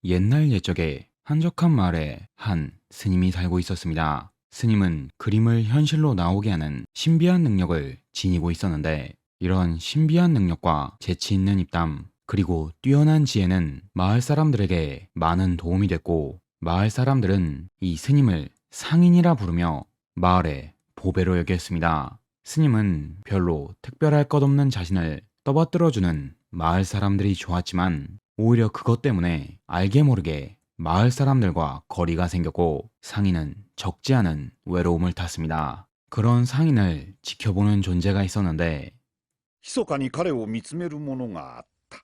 옛날 옛적에 한적한 마을에 한 스님이 살고 있었습니다. 스님은 그림을 현실로 나오게 하는 신비한 능력을 지니고 있었는데, 이런 신비한 능력과 재치 있는 입담, 그리고 뛰어난 지혜는 마을 사람들에게 많은 도움이 됐고, 마을 사람들은 이 스님을 상인이라 부르며 마을의 보배로 여겼습니다. 스님은 별로 특별할 것 없는 자신을 떠받들어주는 마을 사람들이 좋았지만, 오히려 그것 때문에 알게 모르게 마을 사람들과 거리가 생겼고, 상인은 적지 않은 외로움을 탔습니다. 그런 상인을 지켜보는 존재가 있었는데, 密かに彼を見つめるものがあった。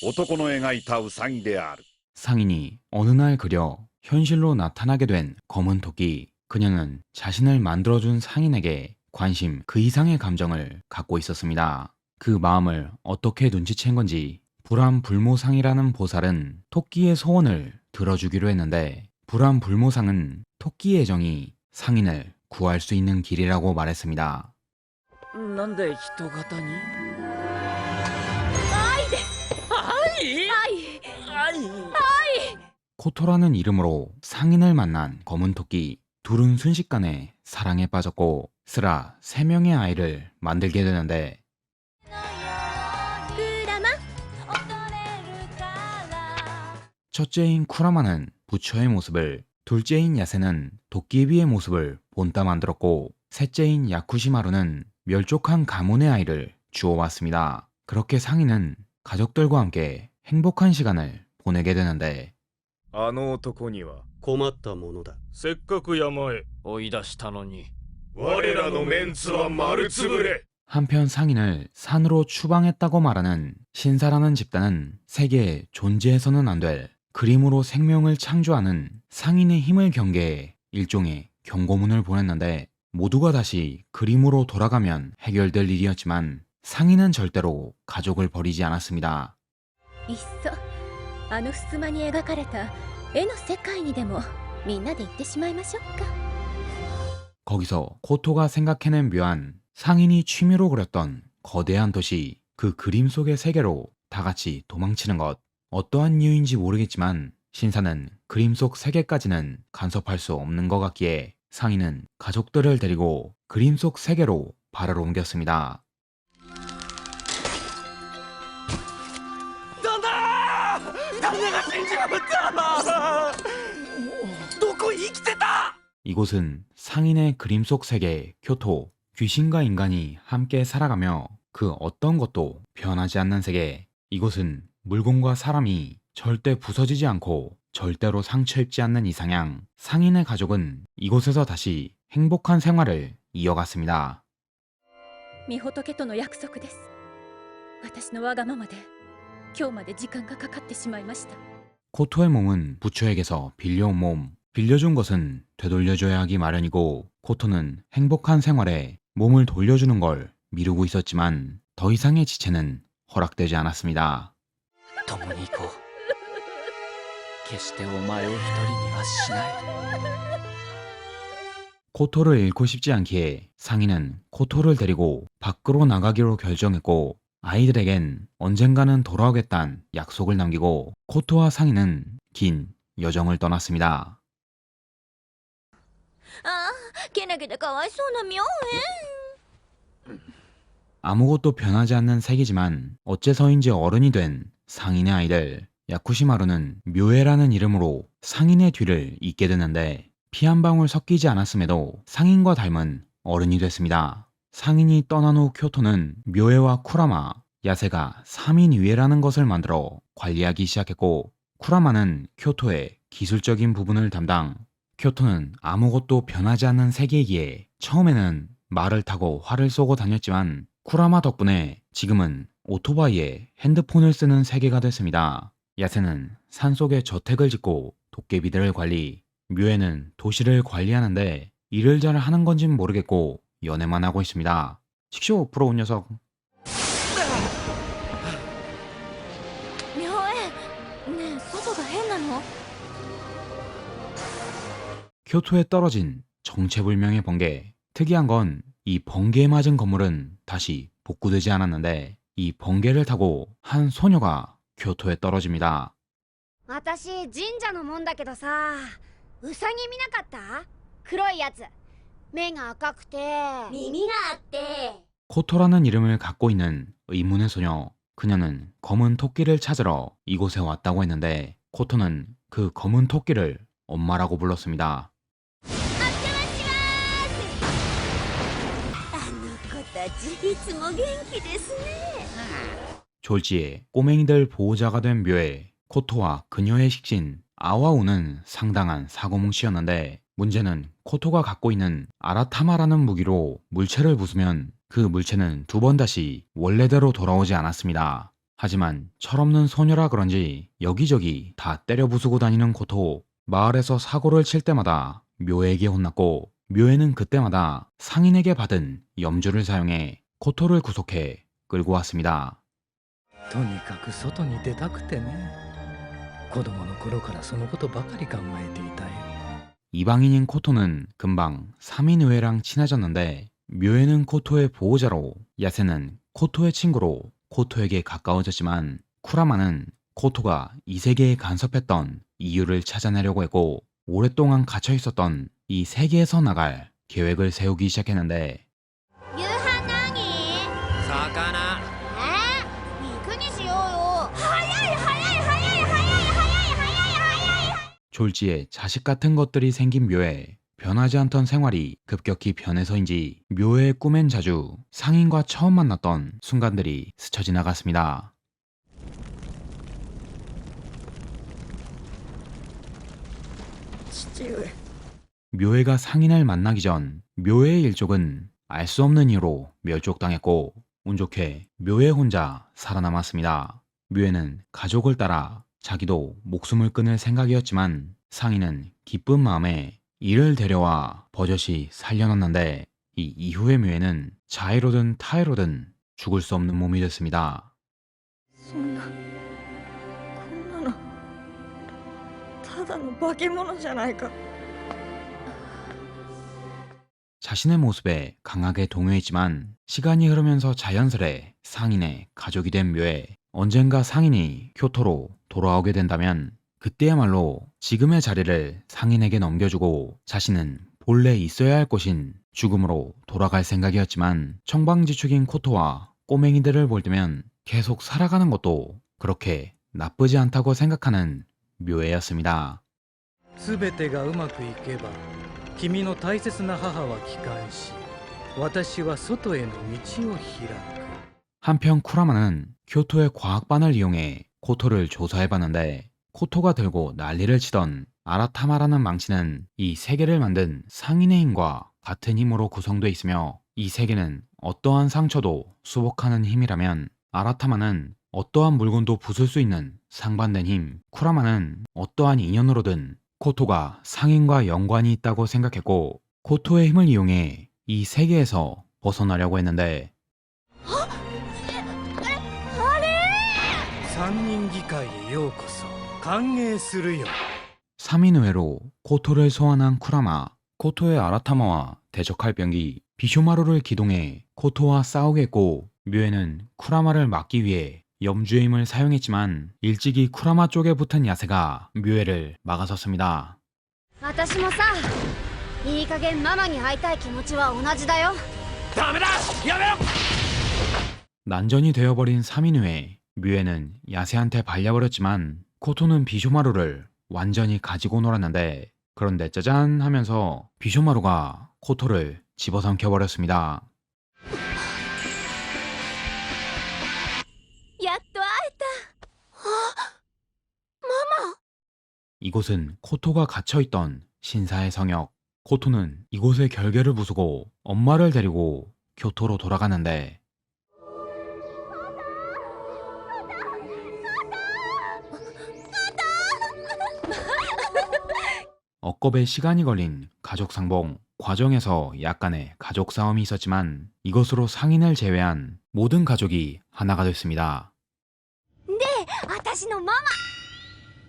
男の描いたウサギである。 상인이 어느 날 그려 현실로 나타나게 된 검은 토끼. 그녀는 자신을 만들어준 상인에게 관심 그 이상의 감정을 갖고 있었습니다. 그 마음을 어떻게 눈치챈 건지 불암불모상이라는 보살은 토끼의 소원을 들어주기로 했는데, 불암불모상은 토끼의 정이 상인을 구할 수 있는 길이라고 말했습니다. なんで人型に？愛です。愛。 코토라는 이름으로 상인을 만난 검은 토끼. 둘은 순식간에 사랑에 빠졌고 쓰라 3명의 아이를 만들게 되는데, クラマ。 첫째인 쿠라마는 부처의 모습을, 둘째인 야세는 도깨비의 모습을 본따 만들었고, 셋째인 야쿠시마루는 멸족한 가문의 아이를 주워왔습니다. 그렇게 상인은 가족들과 함께 행복한 시간을 보내게 되는데, あの男には困ったものだ。せっかく山へ追い出したのに。我らのメンツは丸つぶれ。 한편 상인을 산으로 추방했다고 말하는 신사라는 집단은 세계에 존재해서는 안 될 그림으로 생명을 창조하는 상인의 힘을 경계해 일종의 경고문을 보냈는데, 모두가 다시 그림으로 돌아가면 해결될 일이었지만 상인은 절대로 가족을 버리지 않았습니다. いっそあの襖に描かれた絵の世界にでもみんなで行ってしまいましょうか。 거기서 코토가 생각해낸 묘안, 상인이 취미로 그렸던 거대한 도시, 그 그림 속의 세계로 다 같이 도망치는 것. 어떠한 이유인지 모르겠지만 신사는 그림 속 세계까지는 간섭할 수 없는 것 같기에 상인은 가족들을 데리고 그림 속 세계로 발을 옮겼습니다. 旦那が死んじまった。どこ生きてた？ 이곳은 상인의 그림 속 세계 교토. 귀신과 인간이 함께 살아가며 그 어떤 것도 변하지 않는 세계. 이곳은 물건과 사람이 절대 부서지지 않고 절대로 상처 입지 않는 이상향. 상인의 가족은 이곳에서 다시 행복한 생활을 이어갔습니다. 御仏との約束です。私のわがままで今日まで時間がかかってしまいました。 코토의 몸은 부처에게서 빌려온 몸. 빌려준 것은 되돌려줘야 하기 마련이고, 코토는 행복한 생활에 몸을 돌려주는 걸 미루고 있었지만 더 이상의 지체는 허락되지 않았습니다. 共に行こう。決してお前を一人にはしない。 코토를 잃고 싶지 않기에 상인은 코토를 데리고 밖으로 나가기로 결정했고, 아이들에겐 언젠가는 돌아오겠다는 약속을 남기고 코토와 상인은 긴 여정을 떠났습니다. ああ、けなげでかわいそうな妙園。 아무것도 변하지 않는 세계지만 어째서인지 어른이 된 상인의 아이들. 야쿠시마루는 묘해라는 이름으로 상인의 뒤를 잇게 되는데, 피 한 방울 섞이지 않았음에도 상인과 닮은 어른이 됐습니다. 상인이 떠난 후 교토는 묘해와 쿠라마, 야세가 3인 위회라는 것을 만들어 관리하기 시작했고, 쿠라마는 교토의 기술적인 부분을 담당. 교토는 아무것도 변하지 않는 세계이기에 처음에는 말을 타고 활을 쏘고 다녔지만 쿠라마 덕분에 지금은 오토바이에 핸드폰을 쓰는 세계가 됐습니다. 야세는 산속에 저택을 짓고 도깨비들을 관리, 묘해는 도시를 관리하는데 일을 잘 하는 건진 모르겠고 연애만 하고 있습니다. 식쇼 부러운 녀석. 妙園、ねえ外が変なの？ 교토에 떨어진 정체불명의 번개. 특이한 건 이 번개에 맞은 건물은 다시 복구되지 않았는데, 이 번개를 타고 한 소녀가 교토에 떨어집니다. 私神社のもんだけどさ、ウサギ見なかった？黒いやつ、目が赤くて耳があって。 코토라는 이름을 갖고 있는 의문의 소녀. 그녀는 검은 토끼를 찾으러 이곳에 왔다고 했는데 코토는 그 검은 토끼를 엄마라고 불렀습니다. あの子たちいつも元気ですね。 졸지에 꼬맹이들 보호자가 된 묘에 코토와 그녀의 식신 아와우는 상당한 사고뭉치였는데 문제는 코토가 갖고 있는 아라타마라는 무기로 물체를 부수면 그 물체는 두 번 다시 원래대로 돌아오지 않았습니다. 하지만 철없는 소녀라 그런지 여기저기 다 때려 부수고 다니는 코토. 마을에서 사고를 칠 때마다 묘에게 혼났고 묘에는 그때마다 상인에게 받은 염주를 사용해 코토를 구속해 끌고 왔습니다. とにかく外に出たくてね。子供の頃からそのことばかり考えていたよ。 이방인인 코토는 금방 3인의회랑 친해졌는데 묘에는 코토의 보호자로 야세는 코토의 친구로 코토에게 가까워졌지만 쿠라마는 코토가 이 세계에 간섭했던 이유를 찾아내려고 했고 오랫동안 갇혀 있었던 이 세계에서 나갈 계획을 세우기 시작했는데 夕飯何？魚。肉にしようよ。早い早い早い早い早い早い。 졸지에 자식 같은 것들이 생긴 묘에 변하지 않던 생활이 급격히 변해서인지 묘의 꿈엔 자주 상인과 처음 만났던 순간들이 스쳐 지나갔습니다. 묘해가 상인을 만나기 전 묘해의 일족은 알 수 없는 이유로 멸족당했고 운 좋게 묘해 혼자 살아남았습니다. 묘해는 가족을 따라 자기도 목숨을 끊을 생각이었지만 상인은 기쁜 마음에 이를 데려와 버젓이 살려놨는데 이 이후의 묘해는 자해로든 타해로든 죽을 수 없는 몸이 됐습니다. そんなこんなのただの化け物じゃないか。 자신의 모습에 강하게 동요했지만 시간이 흐르면서 자연스레 상인의 가족이 된 묘해 언젠가 상인이 교토로 돌아오게 된다면 그때야말로 지금의 자리를 상인에게 넘겨주고 자신은 본래 있어야 할 곳인 죽음으로 돌아갈 생각이었지만 청방지축인 코토와 꼬맹이들을 볼 때면 계속 살아가는 것도 그렇게 나쁘지 않다고 생각하는 묘해였습니다. すべてがうまくいけば君の大切な母は帰還し私は外への道を開く。 한편 쿠라마는 교토의 과학반을 이용해 코토를 조사해봤는데 코토가 들고 난리를 치던 아라타마라는 망치는 이 세계를 만든 상인의 힘과 같은 힘으로 구성되어 있으며 이 세계는 어떠한 상처도 수복하는 힘이라면 아라타마는 어떠한 물건도 부술 수 있는 상반된 힘, 쿠라마는 어떠한 인연으로든 코토가 상인과 연관이 있다고 생각했고 코토의 힘을 이용해 이 세계에서 벗어나려고 했는데 三人議会へようこそ。歓迎するよ。 3인의회로 코토를 소환한 쿠라마, 코토의 아라타마와 대적할 병기 비쇼마루를 기동해 코토와 싸우게 했고 묘에는 쿠라마를 막기 위해 염주의 힘을 사용했지만 일찍이 쿠라마 쪽에 붙은 야세가 묘해를 막아섰습니다. 私もさ、いい加減ママに会いたい気持ちは同じだよ。ダメだ、やめろ。 난전이 되어버린 3인회에 묘해는 야세한테 발려버렸지만 코토는 비쇼마루를 완전히 가지고 놀았는데 그런데 짜잔 하면서 비쇼마루가 코토를 집어삼켜버렸습니다. やっと会えた。 이곳은 코토가 갇혀있던 신사의 성역. 코토는 이곳의 결계를 부수고 엄마를 데리고 교토로 돌아가는데 억겁에 시간이 걸린 가족 상봉. 과정에서 약간의 가족 싸움이 있었지만 이것으로 상인을 제외한 모든 가족이 하나가 됐습니다. 私のママ。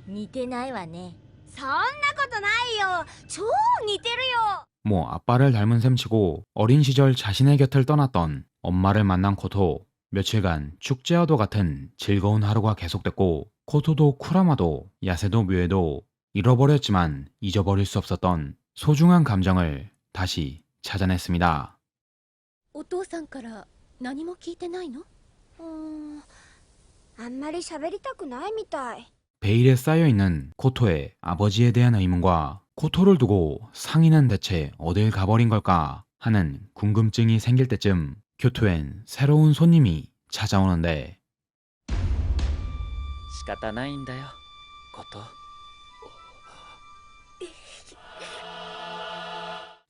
似てないわね。そんなことないよ。超似てるよ。 뭐 아빠를 닮은 셈치고 어린 시절 자신의 곁을 떠났던 엄마를 만난 코토. 며칠간 축제와도 같은 즐거운 하루가 계속됐고 코토도 쿠라마도 야세도 묘에도 잃어버렸지만 잊어버릴 수 없었던 소중한 감정을 다시 찾아냈습니다. お父さんから何も聞いてないの？あんまり喋りたくないみたい。 베일에 쌓여있는 코토의 아버지에 대한 의문과 코토를 두고 상인은 대체 어딜 가버린 걸까 하는 궁금증이 생길 때쯤 교토엔 새로운 손님이 찾아오는데 仕方ないんだよこと。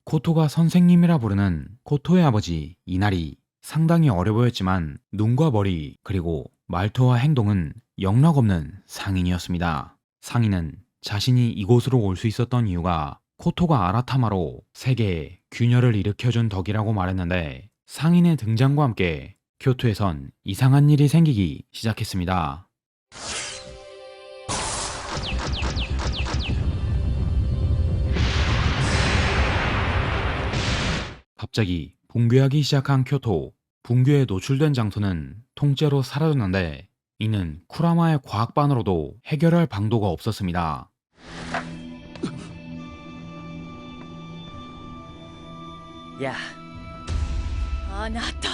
코토가 선생님이라 부르는 코토의 아버지 이날이 상당히 어려 보였지만 눈과 머리 그리고 말투와 행동은 영락없는 상인이었습니다. 상인은 자신이 이곳으로 올 수 있었던 이유가 코토가 아라타마로 세계에 균열을 일으켜준 덕이라고 말했는데 상인의 등장과 함께 교토에선 이상한 일이 생기기 시작했습니다. 갑자기 붕괴하기 시작한 교토. 붕괴에 노출된 장소는 통째로 사라졌는데 이는 쿠라마의 과학반으로도 해결할 방도가 없었습니다. やあなた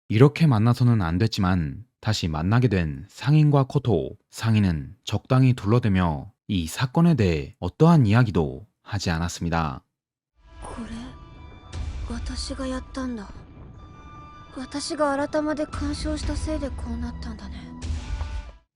이렇게 만나서는 안 됐지만 다시 만나게 된 상인과 코토. 상인은 적당히 둘러대며 이 사건에 대해 어떠한 이야기도 하지 않았습니다. これ私がやったんだ。私が改まで干渉したせいでこうなったんだね。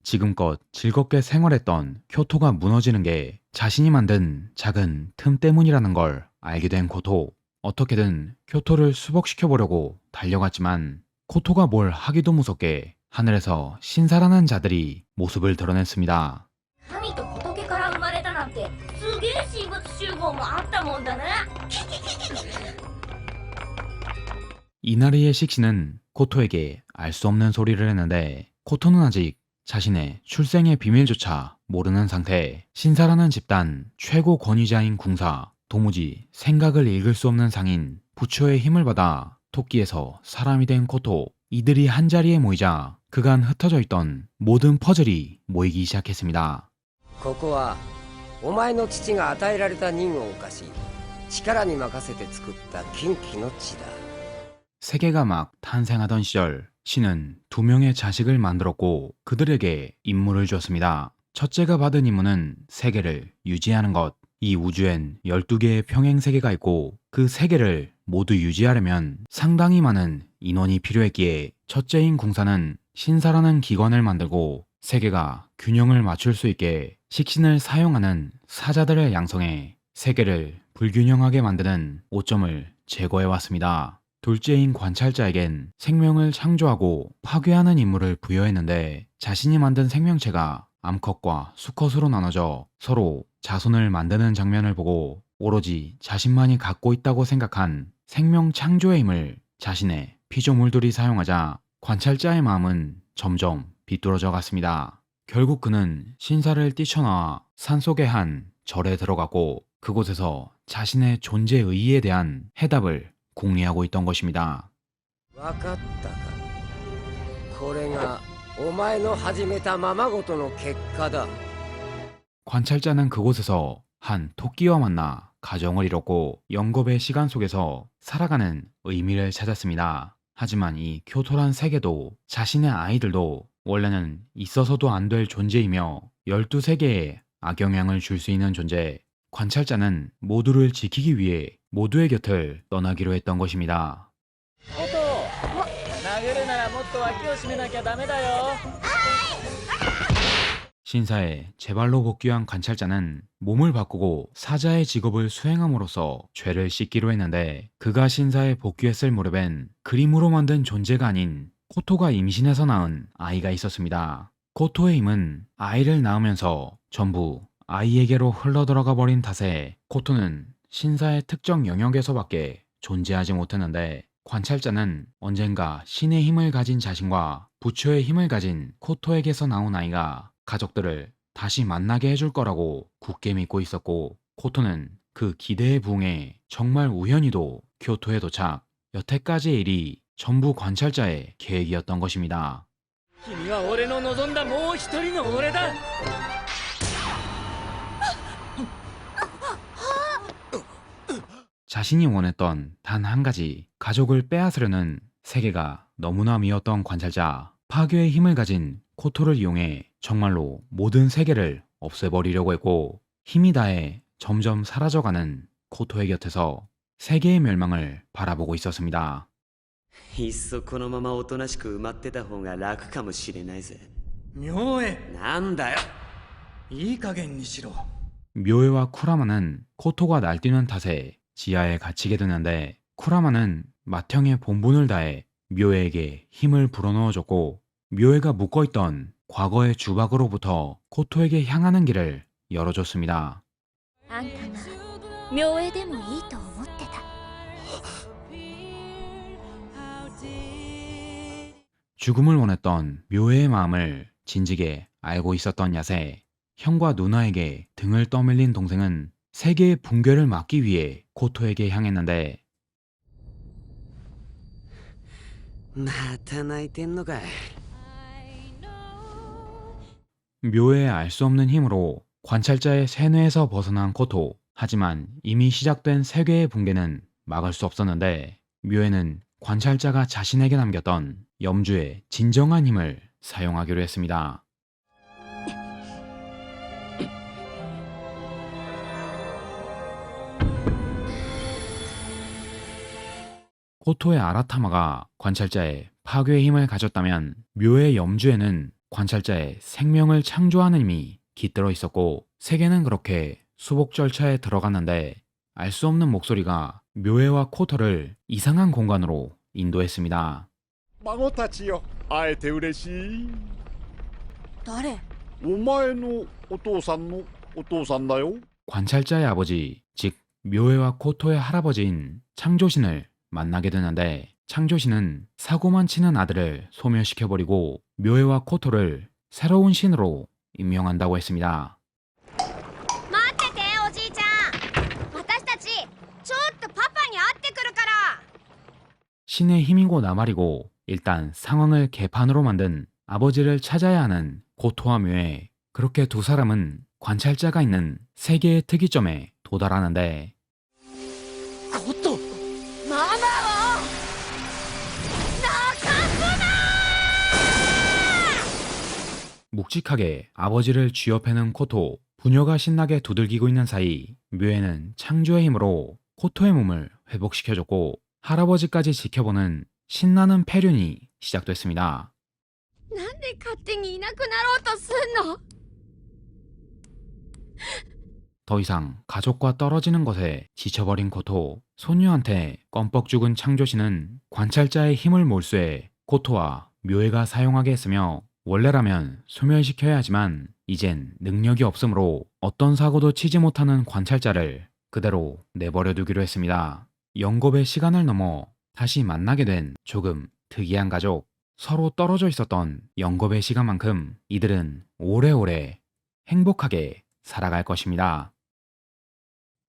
지금껏 즐겁게 생활했던 교토가 무너지는 게 자신이 만든 작은 틈 때문이라는 걸 알게 된 코토. 어떻게든 교토를 수복시켜보려고 달려갔지만 코토가 뭘 하기도 무섭게 하늘에서 신사라는 자들이 모습을 드러냈습니다. 神と仏から生まれたなんてすげえ神仏集合もあったもんだね。 이나리의 식신은 코토에게 알 수 없는 소리를 했는데 코토는 아직 자신의 출생의 비밀조차 모르는 상태. 신사라는 집단 최고 권위자인 궁사, 도무지 생각을 읽을 수 없는 상인, 부처의 힘을 받아 토끼에서 사람이 된 코토. 이들이 한자리에 모이자 그간 흩어져 있던 모든 퍼즐이 모이기 시작했습니다. ここはお前の父が与えられた任を犯し力に任せて作った禁忌の地だ。 세계가 막 탄생하던 시절 신은 2명의 자식을 만들었고 그들에게 임무를 주었습니다. 첫째가 받은 임무는 세계를 유지하는 것. 이 우주엔 12개의 평행세계가 있고 그 세계를 모두 유지하려면 상당히 많은 인원이 필요했기에 첫째인 궁사는 신사라는 기관을 만들고 세계가 균형을 맞출 수 있게 식신을 사용하는 사자들을 양성해 세계를 불균형하게 만드는 오점을 제거해왔습니다. 둘째인 관찰자에겐 생명을 창조하고 파괴하는 임무를 부여했는데 자신이 만든 생명체가 암컷과 수컷으로 나눠져 서로 자손을 만드는 장면을 보고 오로지 자신만이 갖고 있다고 생각한 생명 창조의 힘을 자신의 피조물들이 사용하자 관찰자의 마음은 점점 비뚤어져 갔습니다. 결국 그는 신사를 뛰쳐나와 산속의 한 절에 들어갔고 그곳에서 자신의 존재 의의에 대한 해답을 공리하고 있던 것입니다. わかったか。これがお前の始めたままごとの結果だ。 관찰자는 그곳에서 한 토끼와 만나 가정을 이뤘고 영겁의 시간 속에서 살아가는 의미를 찾았습니다. 하지만 이 교토란 세계도 자신의 아이들도 원래는 있어서도 안 될 존재이며 12세계에 악영향을 줄 수 있는 존재. 관찰자는 모두를 지키기 위해 모두의 곁을 떠나기로 했던 것입니다. こと殴るならもっと脇を締めなきゃダメだよ。 신사에 제발로 복귀한 관찰자는 몸을 바꾸고 사자의 직업을 수행함으로써 죄를 씻기로 했는데 그가 신사에 복귀했을 무렵엔 그림으로 만든 존재가 아닌 코토가 임신해서 낳은 아이가 있었습니다. 코토의 힘은 아이를 낳으면서 전부 아이에게로 흘러들어가 버린 탓에 코토는 신사의 특정 영역에서밖에 존재하지 못했는데 관찰자는 언젠가 신의 힘을 가진 자신과 부처의 힘을 가진 코토에게서 나온 아이가 가족들을 다시 만나게 해줄 거라고 굳게 믿고 있었고 코토는 그 기대에 부응해 정말 우연히도 교토에 도착. 여태까지의 일이 전부 관찰자의 계획이었던 것입니다. 君は俺の望んだもう一人の俺だ。 자신이 원했던 단 한 가지 가족을 빼앗으려는 세계가 너무나 미웠던 관찰자. 파괴의 힘을 가진 코토를 이용해 정말로 모든 세계를 없애버리려고 했고 힘이 다해 점점 사라져가는 코토의 곁에서 세계의 멸망을 바라보고 있었습니다. いっそこのままおとなしく埋まってた方が楽かもしれないぜ。明恵、なんだよ。いい加減にしろ。 묘에와 쿠라마는 코토가 날뛰는 탓에 지하에 갇히게 되는데 쿠라마는 맏형의 본분을 다해 묘에에게 힘을 불어넣어줬고 묘에가 묶어있던 과거의 주박으로부터 코토에게 향하는 길을 열어줬습니다. あんたが明恵でもいいと思ってた。 죽음을 원했던 묘에의 마음을 진즉에 알고 있었던 야세. 형과 누나에게 등을 떠밀린 동생은 세계의 붕괴를 막기 위해 코토에게 향했는데 また泣いてんのかい。 묘의 알 수 없는 힘으로 관찰자의 세뇌에서 벗어난 코토. 하지만 이미 시작된 세계의 붕괴는 막을 수 없었는데 묘에는 관찰자가 자신에게 남겼던 염주의 진정한 힘을 사용하기로 했습니다. 코토의 아라타마가 관찰자의 파괴의 힘을 가졌다면 묘의 염주에는 관찰자의 생명을 창조하는 힘이 깃들어 있었고 세계는 그렇게 수복 절차에 들어갔는데 알 수 없는 목소리가 묘에와 코토를 이상한 공간으로 인도했습니다. 孫たちよ、会えて嬉しい。誰？お前のお父さんのお父さんだよ。 관찰자의 아버지, 즉 묘에와 코토의 할아버지인 창조신을 만나게 되는데 창조신은 사고만 치는 아들을 소멸시켜버리고 묘에와 코토를 새로운 신으로 임명한다고 했습니다. 待ってておじいちゃん。私たちちょっとパパに会ってくるから。 신의 힘이고 나발이고 일단 상황을 개판으로 만든 아버지를 찾아야 하는 코토와 묘에. 그렇게 두 사람은 관찰자가 있는 세계의 특이점에 도달하는데 コット、ママを泣かすな。 묵직하게 아버지를 쥐어패는 코토. 부녀가 신나게 두들기고 있는 사이 묘에는 창조의 힘으로 코토의 몸을 회복시켜줬고 할아버지까지 지켜보는 신나는 패륜이 시작됐습니다. なんで勝手にいなくなろうとすんの？ 더 이상 가족과 떨어지는 것에 지쳐버린 코토. 소녀한테 껌뻑 죽은 창조신은 관찰자의 힘을 몰수해 코토와 묘에가 사용하게 했으며 원래라면 소멸시켜야 하지만 이젠 능력이 없으므로 어떤 사고도 치지 못하는 관찰자를 그대로 내버려 두기로 했습니다. 영겁의 시간을 넘어 다시 만나게 된 조금 특이한 가족. 서로 떨어져 있었던 영겁의 시간만큼 이들은 오래오래 행복하게 살아갈 것입니다.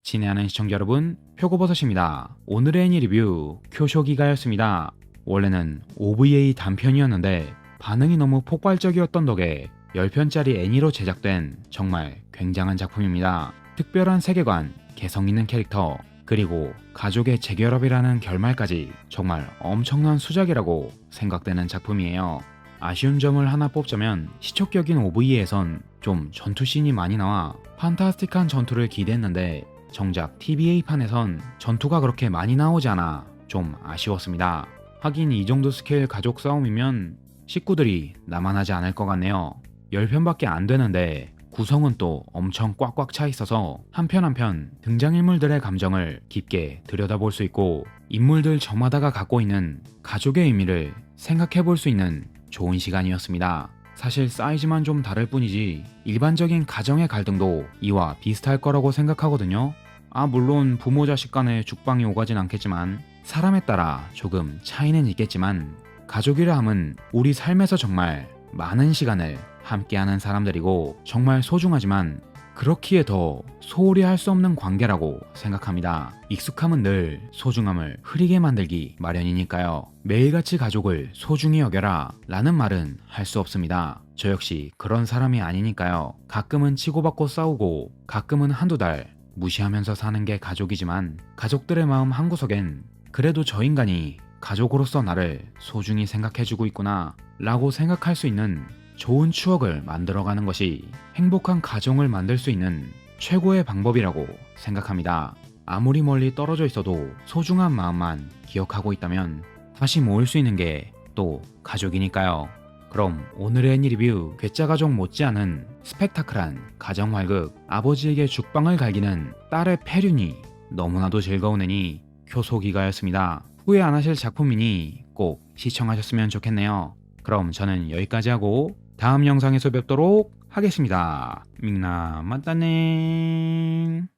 친애하는 시청자 여러분, 표고버섯입니다. 오늘의 애니 리뷰 쿄쇼기가였습니다. 원래는 OVA 단편이었는데 반응이 너무 폭발적이었던 덕에 10편짜리 애니로 제작된 정말 굉장한 작품입니다. 특별한 세계관, 개성있는 캐릭터, 그리고 가족의 재결합이라는 결말까지 정말 엄청난 수작이라고 생각되는 작품이에요. 아쉬운 점을 하나 뽑자면 시초격인 OVA에선 좀 전투씬이 많이 나와 판타스틱한 전투를 기대했는데 정작 TVA판에선 전투가 그렇게 많이 나오지 않아 좀 아쉬웠습니다. 하긴 이 정도 스케일 가족 싸움이면 식구들이 나만하지 않을 것 같네요. 10편밖에 안 되는데 구성은 또 엄청 꽉꽉 차 있어서 한 편 한 편 등장인물들의 감정을 깊게 들여다볼 수 있고 인물들 저마다가 갖고 있는 가족의 의미를 생각해 볼 수 있는 좋은 시간이었습니다. 사실 사이즈만 좀 다를 뿐이지 일반적인 가정의 갈등도 이와 비슷할 거라고 생각하거든요. 물론 부모 자식 간에 죽방이 오가진 않겠지만 사람에 따라 조금 차이는 있겠지만 가족이라 함은 우리 삶에서 정말 많은 시간을 함께하는 사람들이고 정말 소중하지만 그렇기에 더 소홀히 할 수 없는 관계라고 생각합니다. 익숙함은 늘 소중함을 흐리게 만들기 마련이니까요. 매일같이 가족을 소중히 여겨라 라는 말은 할 수 없습니다. 저 역시 그런 사람이 아니니까요. 가끔은 치고받고 싸우고 가끔은 한두 달 무시하면서 사는 게 가족이지만 가족들의 마음 한구석엔 그래도 저 인간이 가족으로서 나를 소중히 생각해주고 있구나 라고 생각할 수 있는 좋은 추억을 만들어가는 것이 행복한 가정을 만들 수 있는 최고의 방법이라고 생각합니다. 아무리 멀리 떨어져 있어도 소중한 마음만 기억하고 있다면 다시 모을 수 있는 게 또 가족이니까요. 그럼 오늘의 애니 리뷰 괴짜가족 못지않은 스펙타클한 가정활극 아버지에게 죽방을 갈기는 딸의 폐륜이 너무나도 즐거운 애니 교소기가였습니다. 후회 안 하실 작품이니 꼭 시청하셨으면 좋겠네요. 그럼 저는 여기까지 하고 다음 영상에서 뵙도록 하겠습니다. 밍나 맞다네.